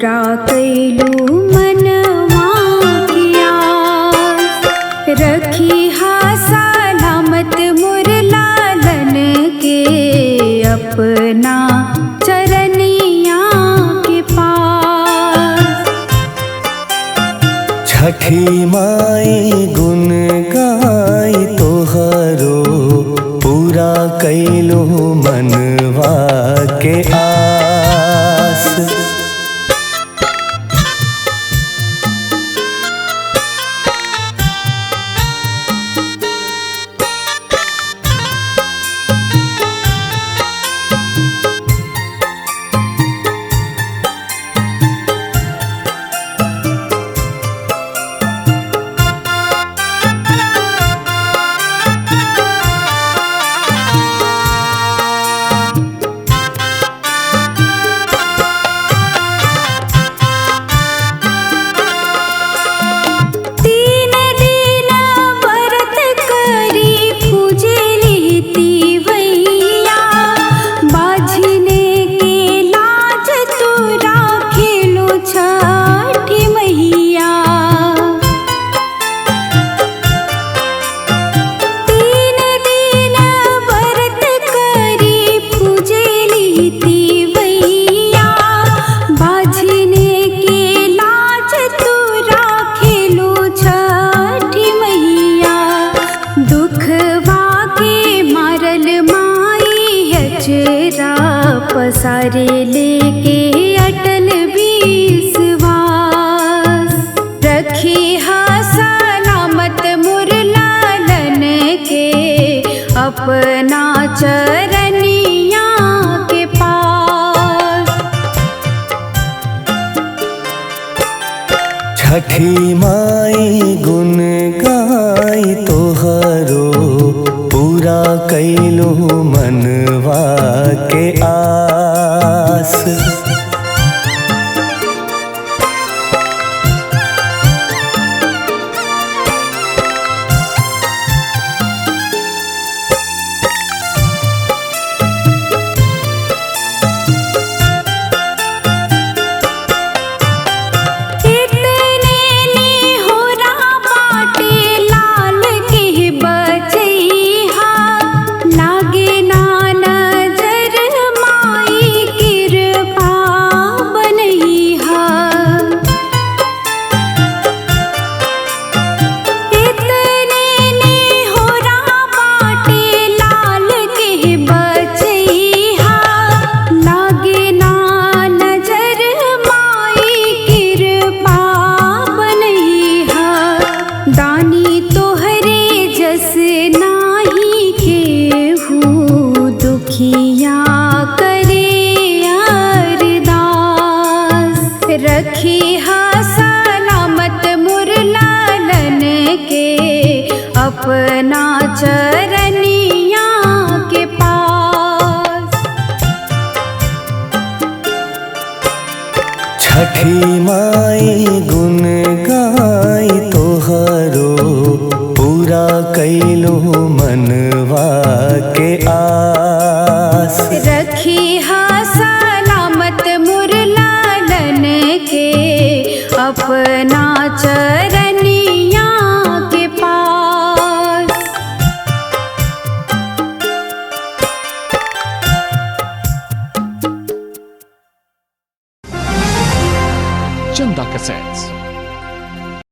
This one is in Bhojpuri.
पूरा कैलू मनवा की आस। रखी हा सलामत मोर लालन के अपना चरनिया के पास। छठी माई गुण गाई तोहरो पूरा कैलो मनवा के आस। पसारे लेके अटल विश्वास। रखी हा सलामत मोर लालन के अपना चरनिया के पास। छठी माई गुण गाई तोहरो पूरा कैलो मनवा के आस। रखी हा सलामत मोर लालन के अपना चरनिया के पास। छठी माई गुण गाई तोहरो पूरा कैलो मनवा के आस। रखी हा सलामत मोर लालन के अपना चरनिया के पास। Chanda Cassettes.